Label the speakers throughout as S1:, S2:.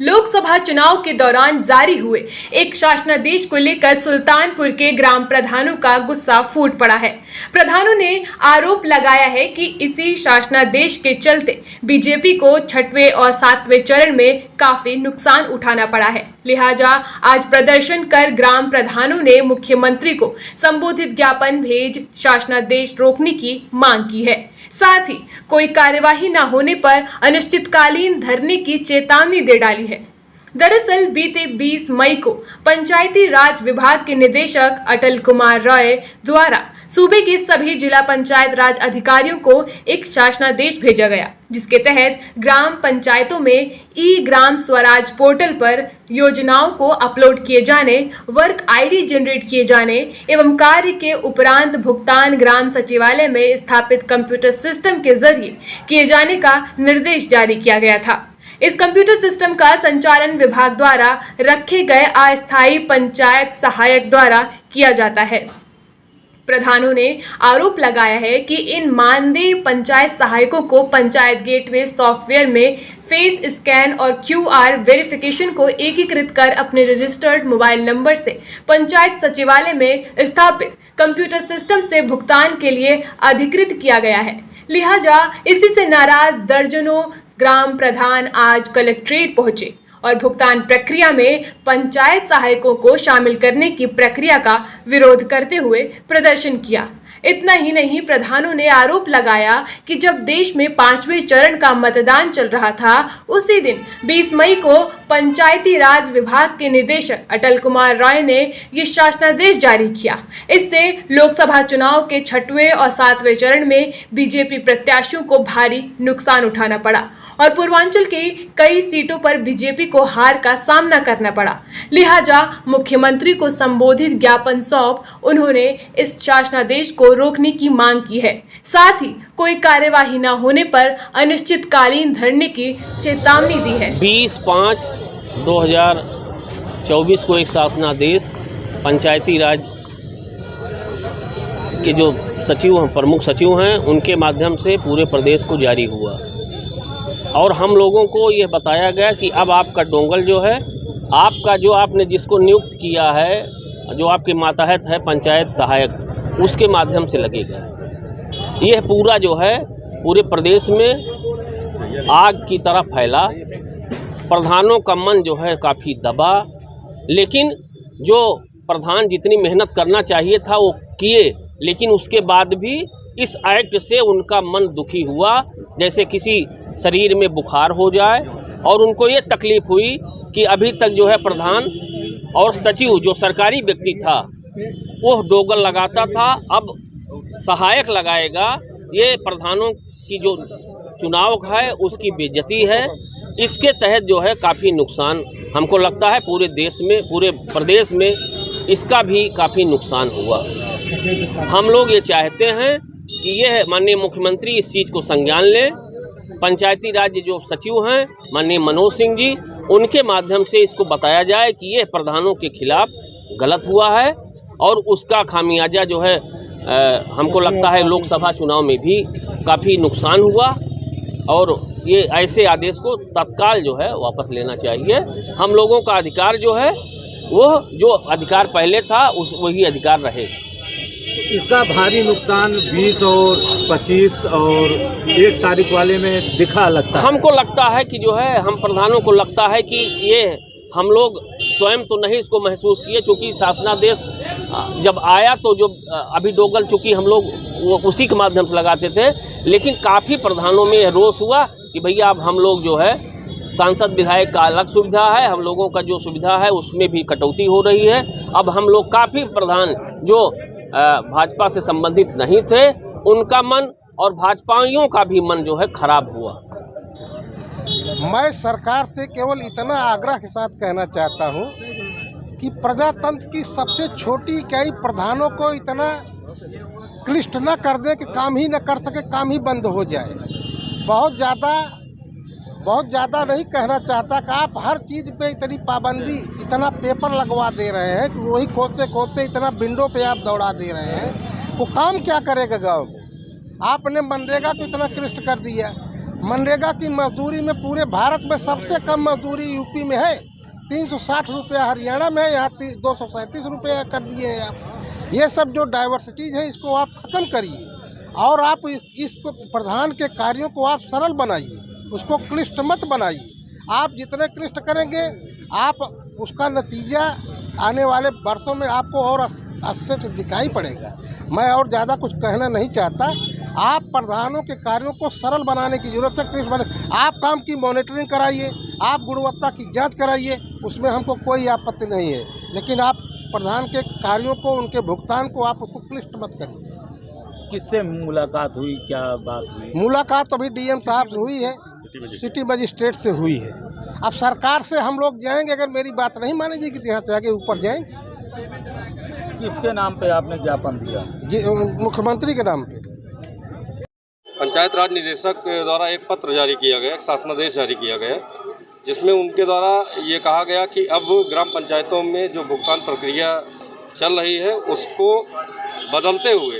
S1: लोकसभा चुनाव के दौरान जारी हुए एक शासनादेश को लेकर सुल्तानपुर के ग्राम प्रधानों का गुस्सा फूट पड़ा है। प्रधानों ने आरोप लगाया है कि इसी शासनादेश के चलते बीजेपी को 6वें और 7वें चरण में काफी नुकसान उठाना पड़ा है। लिहाजा आज प्रदर्शन कर ग्राम प्रधानों ने मुख्यमंत्री को संबोधित ज्ञापन भेज शासनादेश रोकने की मांग की है। साथ ही कोई कार्यवाही न होने पर अनिश्चितकालीन धरने की चेतावनी दे डाली है। दरअसल बीते 20 मई को पंचायती राज विभाग के निदेशक अटल कुमार रॉय द्वारा सूबे के सभी जिला पंचायत राज अधिकारियों को एक शासनादेश भेजा गया, जिसके तहत ग्राम पंचायतों में ई ग्राम स्वराज पोर्टल पर योजनाओं को अपलोड किए जाने, वर्क आईडी जनरेट किए जाने एवं कार्य के उपरांत भुगतान ग्राम सचिवालय में स्थापित कंप्यूटर सिस्टम के जरिए किए जाने का निर्देश जारी किया गया था। इस कंप्यूटर सिस्टम का संचालन विभाग द्वारा रखे गए अस्थायी पंचायत सहायक द्वारा किया जाता है। प्रधानों ने आरोप लगाया है कि इन मानदेय पंचायत सहायकों को पंचायत गेटवे सॉफ्टवेयर में फेस स्कैन और QR वेरिफिकेशन को एकीकृत कर अपने रजिस्टर्ड मोबाइल नंबर से पंचायत सचिवालय में स्थापित कंप्यूटर सिस्टम से भुगतान के लिए अधिकृत किया गया है। लिहाजा इसी से नाराज दर्जनों ग्राम प्रधान आज कलेक्ट्रेट पहुंचे और भुगतान प्रक्रिया में पंचायत सहायकों को शामिल करने की प्रक्रिया का विरोध करते हुए प्रदर्शन किया। इतना ही नहीं, प्रधानों ने आरोप लगाया कि जब देश में 5वें चरण का मतदान चल रहा था, उसी दिन 20 मई को पंचायती राज विभाग के निदेशक अटल कुमार रॉय ने ये शासनादेश जारी किया। इससे लोकसभा चुनाव के 6वें और 7वें चरण में बीजेपी प्रत्याशियों को भारी नुकसान उठाना पड़ा और पूर्वांचल की कई सीटों पर बीजेपी को हार का सामना करना पड़ा। लिहाजा मुख्यमंत्री को संबोधित ज्ञापन सौंप उन्होंने इस शासनादेश को रोकने की मांग की है। साथ ही कोई कार्यवाही न होने पर अनिश्चितकालीन धरने की चेतावनी दी है।
S2: 20/5/2024 को एक शासनादेश पंचायती राज के जो सचिव हैं, प्रमुख सचिव हैं, उनके माध्यम से पूरे प्रदेश को जारी हुआ और हम लोगों को यह बताया गया कि अब आपका डोंगल जो है, आपका जो आपने जिसको नियुक्त किया है, जो आपके मातहत है पंचायत सहायक, उसके माध्यम से लगेगा। यह पूरा जो है पूरे प्रदेश में आग की तरह फैला। प्रधानों का मन जो है काफ़ी दबा, लेकिन जो प्रधान जितनी मेहनत करना चाहिए था वो किए, लेकिन उसके बाद भी इस एक्ट से उनका मन दुखी हुआ, जैसे किसी शरीर में बुखार हो जाए। और उनको ये तकलीफ़ हुई कि अभी तक जो है प्रधान और सचिव जो सरकारी व्यक्ति था वो डोगल लगाता था, अब सहायक लगाएगा। ये प्रधानों की जो चुनाव है उसकी बेइज्जती है। इसके तहत जो है काफ़ी नुकसान हमको लगता है पूरे देश में, पूरे प्रदेश में इसका भी काफ़ी नुकसान हुआ। हम लोग ये चाहते हैं कि यह माननीय मुख्यमंत्री इस चीज़ को संज्ञान लें। पंचायती राज जो सचिव हैं माननीय मनोज सिंह जी, उनके माध्यम से इसको बताया जाए कि यह प्रधानों के खिलाफ गलत हुआ है और उसका खामियाजा जो है हमको लगता है लोकसभा चुनाव में भी काफ़ी नुकसान हुआ और ये ऐसे आदेश को तत्काल जो है वापस लेना चाहिए। हम लोगों का अधिकार जो है वो जो अधिकार पहले था उस वही अधिकार रहे।
S3: इसका भारी नुकसान 20 और 25 और 1 तारीख वाले में दिखा लगता है।
S2: हमको लगता है कि जो है हम प्रधानों को लगता है कि ये हम लोग स्वयं तो नहीं इसको महसूस किए, चूँकि शासनादेश जब आया तो जो अभी डोगल चूँकि हम लोग वो उसी के माध्यम से लगाते थे, लेकिन काफ़ी प्रधानों में यह रोष हुआ कि भैया अब हम लोग जो है सांसद विधायक का अलग सुविधा है, हम लोगों का जो सुविधा है उसमें भी कटौती हो रही है। अब हम लोग काफ़ी प्रधान जो भाजपा से संबंधित नहीं थे उनका मन और भाजपाइयों का भी मन जो है खराब हुआ।
S4: मैं सरकार से केवल इतना आग्रह के साथ कहना चाहता हूं कि प्रजातंत्र की सबसे छोटी इकाई प्रधानों को इतना क्लिष्ट न कर दे कि काम ही न कर सके, काम ही बंद हो जाए। बहुत ज़्यादा नहीं कहना चाहता कि आप हर चीज़ पे इतनी पाबंदी, इतना पेपर लगवा दे रहे हैं कि वही खोदते खोदते इतना विंडो पे आप दौड़ा दे रहे हैं। वो काम क्या करेगा गाँव में? आपने मनरेगा को इतना क्लिष्ट कर दिया। मनरेगा की मजदूरी में पूरे भारत में सबसे कम मजदूरी यूपी में है, 360 रुपया हरियाणा में है, यहाँ 237 रुपया कर दिए हैं आप। ये सब जो डाइवर्सिटीज़ है इसको आप ख़त्म करिए और आप इसको प्रधान के कार्यों को आप सरल बनाइए, उसको क्लिष्ट मत बनाइए। आप जितने क्लिष्ट करेंगे आप उसका नतीजा आने वाले वर्षों में आपको और अच्छे से दिखाई पड़ेगा। मैं और ज़्यादा कुछ कहना नहीं चाहता। आप प्रधानों के कार्यों को सरल बनाने की जरूरत है, क्लिष्ट बने। आप काम की मॉनिटरिंग कराइए, आप गुणवत्ता की जांच कराइए, उसमें हमको कोई आपत्ति नहीं है, लेकिन आप प्रधान के कार्यों को, उनके भुगतान को आप उसको क्लिष्ट मत करिए।
S3: किससे मुलाकात हुई, क्या बात हुई?
S4: मुलाकात अभी डीएम साहब से हुई है, सिटी मजिस्ट्रेट से हुई है। अब सरकार से हम लोग जाएंगे, अगर मेरी बात नहीं मानेगी कि यहाँ से आगे ऊपर जाएंगे।
S3: किसके नाम पे आपने ज्ञापन दिया?
S4: मुख्यमंत्री के नाम पे।
S5: पंचायत राज निदेशक द्वारा एक पत्र जारी किया गया, एक शासनादेश जारी किया गया, जिसमें उनके द्वारा ये कहा गया कि अब ग्राम पंचायतों में जो भुगतान प्रक्रिया चल रही है उसको बदलते हुए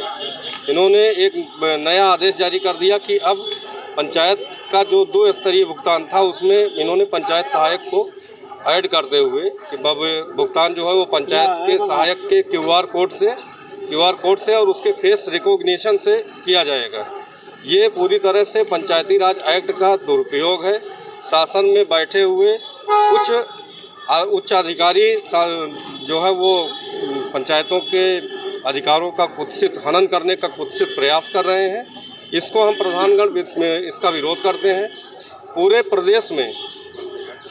S5: इन्होंने एक नया आदेश जारी कर दिया कि अब पंचायत का जो 2 स्तरीय भुगतान था उसमें इन्होंने पंचायत सहायक को ऐड करते हुए कि अब भुगतान जो है वो पंचायत के सहायक के क्यूआर कोड से और उसके फेस रिकॉग्निशन से किया जाएगा। ये पूरी तरह से पंचायती राज एक्ट का दुरुपयोग है। शासन में बैठे हुए कुछ उच्च अधिकारी जो है वो पंचायतों के अधिकारों का कुत्सित हनन करने का कुत्सित प्रयास कर रहे हैं। इसको हम प्रधानगण इसका विरोध करते हैं। पूरे प्रदेश में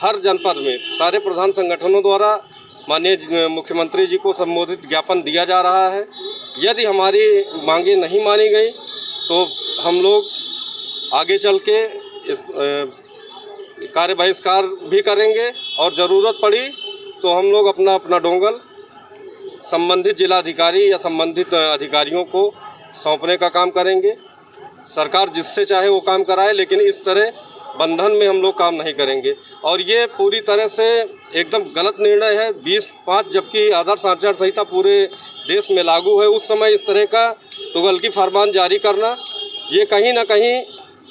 S5: हर जनपद में सारे प्रधान संगठनों द्वारा माननीय मुख्यमंत्री जी को संबोधित ज्ञापन दिया जा रहा है। यदि हमारी मांगें नहीं मानी गई तो हम लोग आगे चल के कार्य बहिष्कार भी करेंगे और ज़रूरत पड़ी तो हम लोग अपना डोंगल संबंधित जिलाधिकारी या संबंधित अधिकारियों को सौंपने का काम करेंगे। सरकार जिससे चाहे वो काम कराए, लेकिन इस तरह बंधन में हम लोग काम नहीं करेंगे। और ये पूरी तरह से एकदम गलत निर्णय है। 20/5 जबकि आदर्श आचार संहिता पूरे देश में लागू है, उस समय इस तरह का तुगलकी फरमान जारी करना, ये कहीं ना कहीं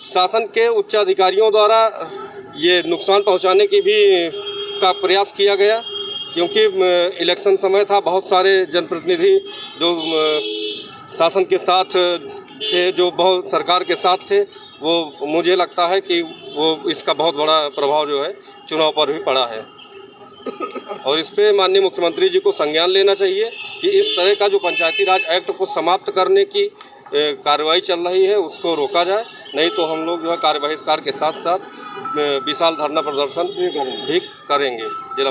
S5: शासन के उच्च अधिकारियों द्वारा ये नुकसान पहुंचाने की भी का प्रयास किया गया। क्योंकि इलेक्शन समय था, बहुत सारे जनप्रतिनिधि जो शासन के साथ थे, जो बहुत सरकार के साथ थे, वो मुझे लगता है कि वो इसका बहुत बड़ा प्रभाव जो है चुनाव पर भी पड़ा है। और इस पे माननीय मुख्यमंत्री जी को संज्ञान लेना चाहिए कि इस तरह का जो पंचायती राज एक्ट को समाप्त करने की कार्रवाई चल रही है उसको रोका जाए, नहीं तो हम लोग जो है कार्य बहिष्कार के साथ साथ विशाल धरना प्रदर्शन भी करेंगे जिला